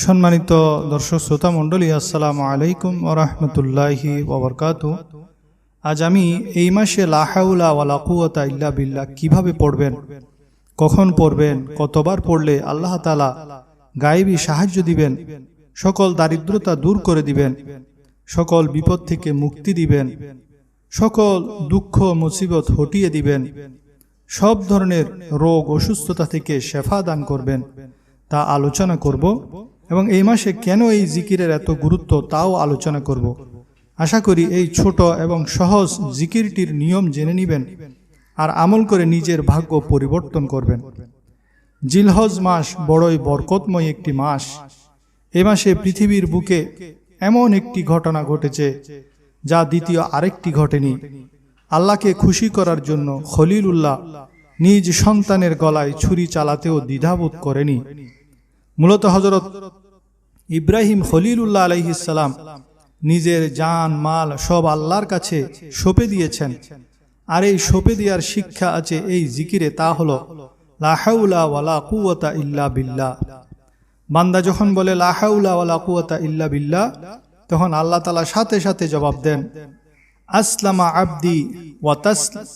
সম্মানিত দর্শক শ্রোতা মণ্ডলী, আসসালামু আলাইকুম ওয়া রাহমাতুল্লাহি ওয়া বারাকাতুহু। আজ আমি এই মাসে লা হাওলা ওয়ালা কুওয়াতা ইল্লা বিল্লাহ কিভাবে পড়বেন, কখন পড়বেন, কতবার পড়লে আল্লাহ তাআলা গায়েবী সাহায্য দিবেন, সকল দারিদ্রতা দূর করে দিবেন, সকল বিপদ থেকে মুক্তি দিবেন, সকল দুঃখ মুসিবত হটিয়ে দিবেন, সব ধরনের রোগ অসুস্থতা থেকে শেফা দান করবেন, তা আলোচনা করব। এবং এই মাসে কেন এই জিকিরের এত গুরুত্ব তাও আলোচনা করব। আশা করি এই ছোট এবং সহজ জিকিরটির নিয়ম জেনে নেবেন আর আমল করে নিজের ভাগ্য পরিবর্তন করবেন। জিলহজ মাস বড়ই বরকতময় একটি মাস। এ মাসে পৃথিবীর বুকে এমন একটি ঘটনা ঘটেছে যা দ্বিতীয় আরেকটি ঘটেনি। আল্লাহকে খুশি করার জন্য খলিলুল্লাহ নিজ সন্তানের গলায় ছুরি চালাতেও দ্বিধাবোধ করেনি। মূলত হযরত ইব্রাহিম খলিলুল্লাহ আলাইহিস সালাম নিজের জান মাল সব আল্লাহর কাছে সঁপে দিয়েছেন। আর এই সঁপে দেওয়ার শিক্ষা আছে এই জিকিরে, তা হলো লা হাওলা ওয়ালা কুওয়াতা ইল্লা বিল্লাহ। বান্দা যখন বলে লা হাওলা ওয়ালা কুওয়াতা ইল্লা বিল্লাহ, তখন আল্লাহ তাআলা সাথে সাথে জবাব দেন, আসলামা আবদি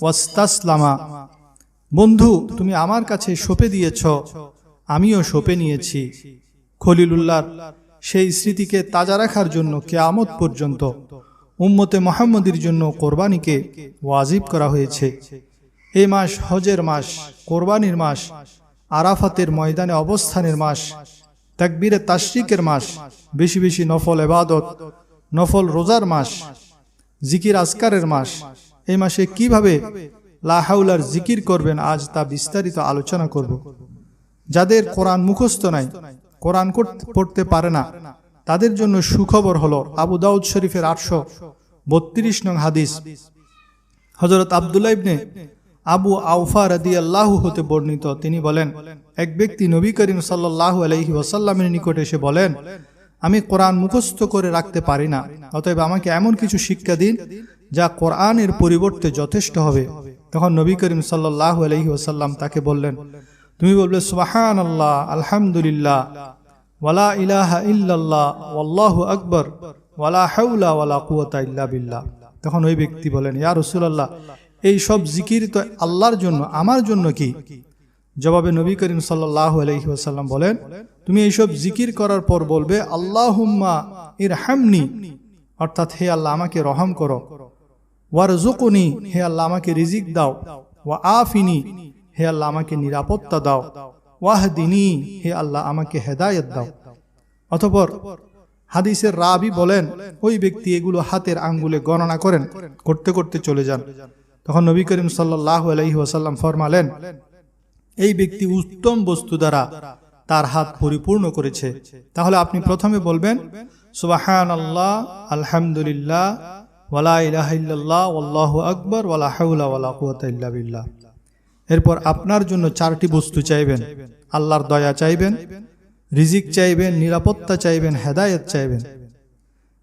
ওয়াস্তাসলামা। বন্ধু, তুমি আমার কাছে সঁপে দিয়েছ, আমিও সঁপে নিয়েছি। খলিলুল্লাহর সেই স্মৃতিকে তাজা রাখার জন্য কিয়ামত পর্যন্ত উম্মতে মুহাম্মদীর জন্য কোরবানিকে ওয়াজিব করা হয়েছে। এই মাস হজের মাস, কোরবানির মাস, আরাফাতের ময়দানে অবস্থানের মাস, তাকবীরে তাশরিকের মাস, বেশি বেশি নফল ইবাদত, নফল রোজার মাস, জিকির আজকারের মাস। এই মাসে কিভাবে লা হাওলার জিকির করবেন, আজ তা বিস্তারিত আলোচনা করব। যাদের কোরআন মুখস্থ নাই, কোরআন পড়তে পারে না, তাদের জন্য সুখবর হলো আবু দাউদ শরীফের 832 নং হাদিস হযরত আব্দুল্লাহ ইবনে আবু আওফা রাদিয়াল্লাহু হতে বর্ণিত। তিনি বলেন, এক ব্যক্তি নবী করিম সাল্লাল্লাহু আলাইহি ওয়াসাল্লামের নিকটে এসে বলেন, আমি কোরআন মুখস্থ করে রাখতে পারি না, অতএব আমাকে এমন কিছু শিক্ষা দিন যা কোরআনের পরিবর্তে যথেষ্ট হবে। তখন নবী করিম সাল্লাল্লাহু আলাইহি ওয়াসাল্লাম তাকে বললেন, তুমি বলবে সুবহানাল্লাহ, আলহামদুলিল্লাহ, ওয়ালা ইলাহা ইল্লাল্লাহ, ওয়াল্লাহু আকবার, ওয়ালা হাওলা ওয়ালা কুওয়াতা ইল্লা বিল্লাহ। তখন ওই ব্যক্তি বলেন, ইয়া রাসূলুল্লাহ, এই সব জিকির তো আল্লাহর জন্য, আমার জন্য কি? জবাবে নবী করিম সাল্লাল্লাহু আলাইহি ওয়াসাল্লাম বলেন, তুমি এই সব জিকির করার পর বলবে আল্লাহুম্মা ইরহামনি, অর্থাৎ হে আল্লাহ আমাকে রহম করো, ওয়ারযুকনি, হে আল্লাহ আমাকে রিজিক দাও, ওয়া আফিনি, হে আল্লাহ আমাকে নিরাপত্তা দাও, ওয়াহদিনী, হে আল্লাহ আমাকে হেদায়েত দাও। অতঃপর হাদিসের রাবি বলেন, ওই ব্যক্তি এগুলো হাতের আঙ্গুলে গণনা করেন, করতে করতে চলে যান। তখন নবী করিম সাল্লাল্লাহু আলাইহি ওয়াসাল্লাম ফরমালেন, এই ব্যক্তি উত্তম বস্তু দ্বারা তার হাত পরিপূর্ণ করেছে। তাহলে আপনি প্রথমে বলবেন সুবহানাল্লাহ, আলহামদুলিল্লাহ, ওয়ালা ইলাহা ইল্লাল্লাহ, ওয়াল্লাহু আকবার, ওয়ালা হাওলা ওয়ালা কুওয়াতা ইল্লা বিল্লাহ। এরপর আপনার জন্য 4টি বস্তু চাইবেন। আল্লাহর দয়া চাইবেন, রিজিক চাইবেন, নিরাপত্তা চাইবেন, হেদায়েত চাইবেন।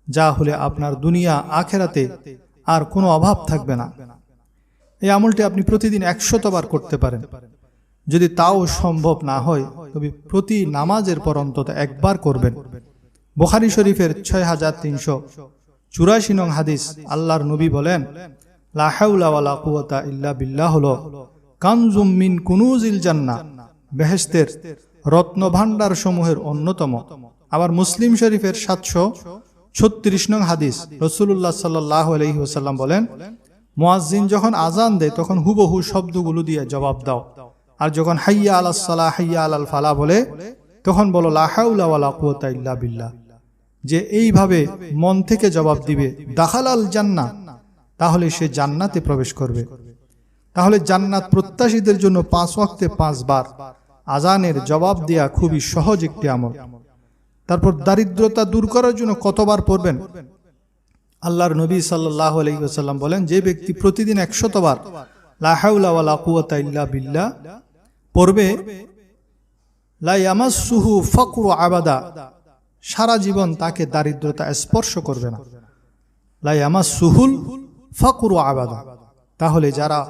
যা হলে আপনার দুনিয়া আখেরাতে আর কোনো অভাব থাকবে না। এই আমলটি আপনি প্রতিদিন 100 বার করতে পারেন। যদি তাও সম্ভব না হয়, তবে প্রতি নামাজের পর অন্তত একবার করবেন। বুখারী শরীফের 6384 নং হাদিস, আল্লাহর নবী বলেন, লা হাওলা ওয়ালা কুওয়াতা ইল্লা বিল্লাহ হলো কানজুম মিন কুনুজিল জান্নাহ, বেহেশতের রত্ন ভান্ডার সমূহের অন্যতম। আবার মুসলিম শরীফের 736 নং হাদিস, রাসূলুল্লাহ সাল্লাল্লাহু আলাইহি ওয়াসাল্লাম বলেন, মুয়াজ্জিন যখন আজান দেয় তখন হুবহু শব্দগুলো দিয়ে জবাব দাও, আর যখন হাইয়া আলাস সালাহ, হাইয়া আলাল ফালাহ বলে, তখন বলো লা হাওলা ওয়ালা কুওয়াতা ইল্লা বিল্লাহ। যে এইভাবে মন থেকে জবাব দিবে দাখালাল জান্নাহ, তাহলে সে জান্নাতে প্রবেশ করবে। তাহলে জান্নাত প্রত্যাশীদের জন্য 5 ওয়াক্তে 5 বার আজানের জবাব দেয়া খুবই সহজ একটি আমল। তারপর দারিদ্রতা দূর করার জন্য কতবার পড়বেন? আল্লাহর নবী সাল্লাল্লাহু আলাইহি ওয়াসাল্লাম বলেন, যে ব্যক্তি প্রতিদিন 100 বার লা হাওলা ওয়ালা কুওয়াতা ইল্লা বিল্লাহ পড়বে, লা ইয়ামাসসুহু ফাকরু আবাদা, সারা জীবন তাকে দারিদ্রতা স্পর্শ করবে না। লা ইয়ামাসসুহুল ফাকরু আবাদা। তাহলে যারা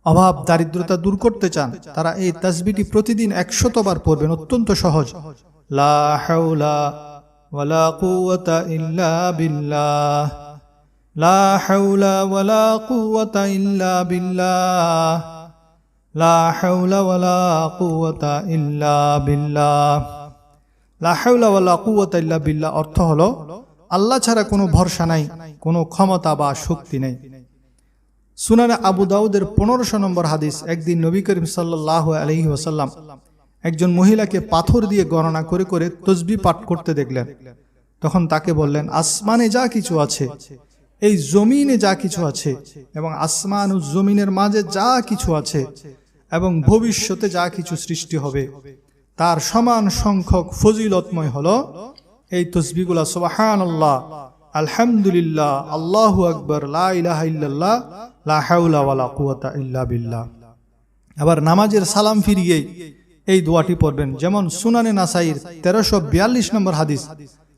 অভাব দারিদ্রতা দূর করতে চান, তারা এই তাসবিহটি প্রতিদিন 100 বার পড়বেন। অত্যন্ত সহজ। লা হাওলা ওয়ালা কুওয়াতা ইল্লা বিল্লাহ, লা হাওলা ওয়ালা কুওয়াতা ইল্লা বিল্লাহ, লা হাওলা ওয়ালা কুওয়াতা ইল্লা বিল্লাহ। লা হাওলা ওয়ালা কুওয়াতা ইল্লা বিল্লাহ অর্থ হলো আল্লাহ ছাড়া কোনো ভরসা নাই, কোনো ক্ষমতা বা শক্তি নেই। সুনানে আবু দাউদের 1500 নম্বর হাদিস, একদিন নবী করিম সাল্লাল্লাহু আলাইহি ওয়াসাল্লাম একজন মহিলাকে পাথর দিয়ে গণনা করে করে তসবিহ পাঠ করতে দেখলেন। তখন তাকে বললেন, আসমানে যা কিছু আছে, এই জমিনে যা কিছু আছে, এবং আসমান ও জমিনের মাঝে যা কিছু আছে, এবং ভবিষ্যতে যা কিছু সৃষ্টি হবে, তার সমান সংখ্যক ফজিলতময় হলো এই তসবিহগুলা। সুবহানাল্লাহ, আলহামদুলিল্লাহ, আল্লাহু আকবার, লা ইলাহা ইল্লাল্লাহ, লা হাওলা ওয়ালা কুওয়াতা ইল্লা বিল্লাহ। আবার নামাজের সালাম ফিরিয়ে এই দোয়াটি পড়বেন। যেমন সুনানে নাসাইর 1342 নম্বর হাদিস,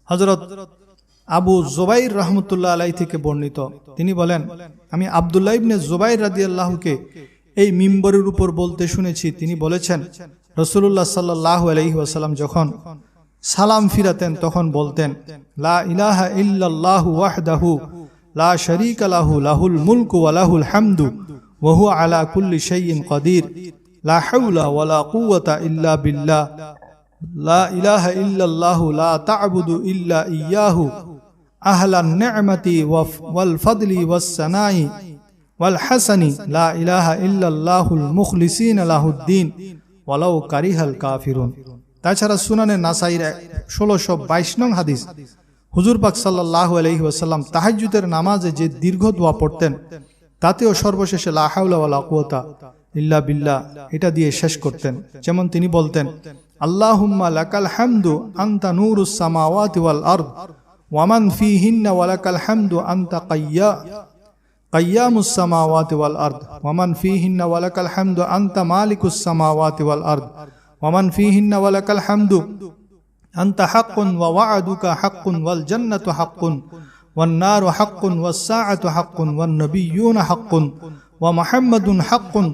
হযরত আবু জুবাইর রাহমাতুল্লাহ আলাইহি থেকে বর্ণিত। তিনি বলেন, আমি আব্দুল্লাহ ইবনে জুবাইর রাদিয়াল্লাহুকে এই মিম্বরের উপর বলতে শুনেছি। তিনি বলেছেন, রাসূলুল্লাহ সাল্লাল্লাহু আলাইহি ওয়াসাল্লাম যখন সালাম ফিরাতেন তখন বলতেন, লা ইলাহা ইল্লাল্লাহু ওয়াহদাহু লা শারীকা লাহু, লাহুল মুলকু ওয়া লাহুল হামদু ওয়া হুয়া আলা কুল্লি শাইইন কাদির, লা হাওলা ওয়ালা কুওয়াতা ইল্লা বিল্লাহ, লা ইলাহা ইল্লাল্লাহু লা তা'বুদু ইল্লা ইয়্যাহু, আহলান নি'মাতি ওয়াল ফাদলি ওয়াস সানাই ওয়াল হাসানি, লা ইলাহা ইল্লাল্লাহুল মুখলিসিনা লাহুদ্দিন ওয়ালাউ কারিহাল কাফিরুন। তাছাড়া সুনানে নাসাইর 1622 নং হাদিস, হুজুর পাক সাল্লাল্লাহু আলাইহি ওয়াসাল্লাম তাহাজ্জুদের নামাজে যে দীর্ঘ দোয়া পড়তেন, তাতেও সর্বশেষে লা হাওলা ওয়ালা কুওয়াতা ইল্লা বিল্লাহ এটা দিয়ে শেষ করতেন। যেমন তিনি বলতেন, আল্লাহুম্মা লাকাল হামদু আনতা নূরুস সামাওয়াতি ওয়াল আরদ ওয়া মান ফীহিন্না ওয়া লাকাল হামদু আনতা কাইয়ামুস সামাওয়াতি ওয়াল আরদ ওয়া মান ফীহিন্না ওয়া লাকাল হামদু আনতা মালিকুস সামাওয়াতি ওয়াল আরদ ওয়া মান ফীহিন্না ওয়া লাকাল হামদু আনতা হাক্কুন ওয়া ওয়া'দুকা হাক্কুন ওয়াল জান্নাতু হাক্কুন ওয়ান নারু হাক্কুন ওয়াস সাআতু হাক্কুন ওয়ান নাবিয়্যুনা হাক্কুন ওয়া মুহাম্মাদুন হাক্কুন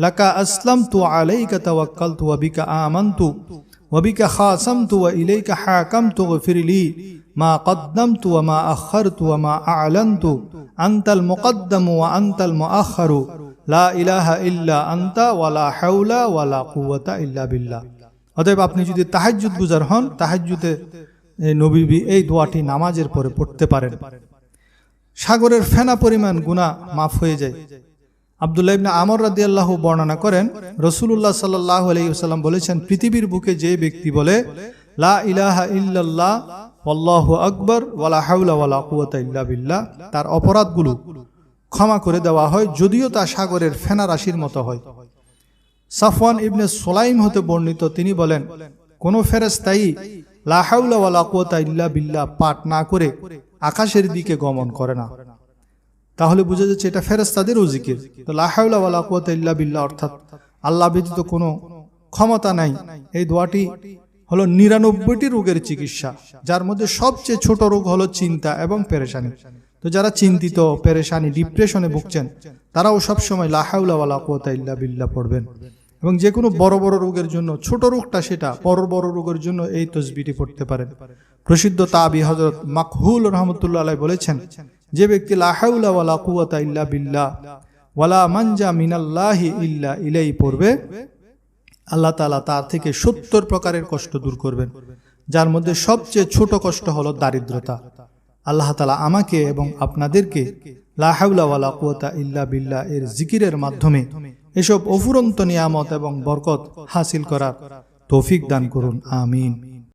লাকা আসলামতু আলাইকা তাওয়াক্কালতু ওয়া বিকা আমানতু ওয়া বিকা খাসামতু ওয়া ইলাইকা হাকামতু গফিরলি মা কদ্দামতু ওয়া মা আখারতু ওয়া মা আ'লানতু আনতাল মুকদ্দামু ওয়া আনতাল মুআখারু লা ইলাহা ইল্লা আনতা ওয়া লা হাওলা ওয়া লা কুওয়াতা ইল্লা বিল্লাহ। অতএব আপনি যদি তাহাজ্জুদ গুজার হন, তাহাজ্জুদে নবী এই দোয়াটি নামাজের পরে পড়তে পারেন। সাগরের ফেনা পরিমাণ গুনাহ মাফ হয়ে যায়। আব্দুল্লাহ ইবনে আমর রাদিয়াল্লাহু বর্ণনা করেন, রাসূলুল্লাহ সাল্লাল্লাহু আলাইহি ওয়াসাল্লাম বলেছেন, পৃথিবীর বুকে যে ব্যক্তি বলে লা ইলাহা ইল্লাল্লাহ ওয়াল্লাহু আকবার ওয়ালা হাওলা ওয়ালা কুওয়াতা ইল্লা বিল্লাহ, তার অপরাধগুলো ক্ষমা করে দেওয়া হয়, যদিও তা সাগরের ফেনা রাশির মতো হয়। সাফওয়ান ইবনে সুলাইম হতে বর্ণিত, তিনি বলেন, কোন ফেরেশতাই লা হাওলা ওয়ালা কুওয়াতা ইল্লা বিল্লাহ পাঠ না করে আকাশের দিকে গমন করে না। তাহলে বোঝা যাচ্ছে এটা ফেরেশতাদেরও জিকির। তো লা হাওলা ওয়ালা কুওয়াতা ইল্লা বিল্লাহ অর্থাৎ আল্লাহ ব্যতীত কোনো ক্ষমতা নাই। এই দোয়াটি হলো 99টি রোগের চিকিৎসা, যার মধ্যে সবচেয়ে ছোট রোগ হলো চিন্তা এবং পেরেশানি। তো যারা চিন্তিত, পেরেশানি, ডিপ্রেশনে ভুগছেন, তারাও সবসময় লা হাওলা ওয়ালা কুওয়াতা ইল্লা বিল্লাহ পড়বেন। এবং যে কোনো বড় বড় রোগের জন্য, ছোট রোগটা সেটা, বড় বড় রোগের জন্য এই তসবিহটি পড়তে পারেন। প্রসিদ্ধ তাবি হযরত মাকহুল রাহমাতুল্লাহ আলাইহি বলেছেন, যে ব্যক্তি লা হাওলা ওয়ালা কুওয়াতা ইল্লা বিল্লাহ ওয়ালা মানজা মিনাল্লাহি ইল্লা ইলাইহি পড়বে, আল্লাহ তাআলা তার থেকে 70 প্রকারের কষ্ট দূর করবেন, যার মধ্যে সবচেয়ে ছোট কষ্ট হলো দারিদ্রতা। আল্লাহ তাআলা আমাকে এবং আপনাদেরকে লা হাওলা ওয়ালা কুওয়াতা ইল্লা বিল্লাহ এর জিকিরের মাধ্যমে এসব অফুরন্ত নিয়ামত এবং বরকত হাসিল করার তৌফিক দান করুন। আমিন।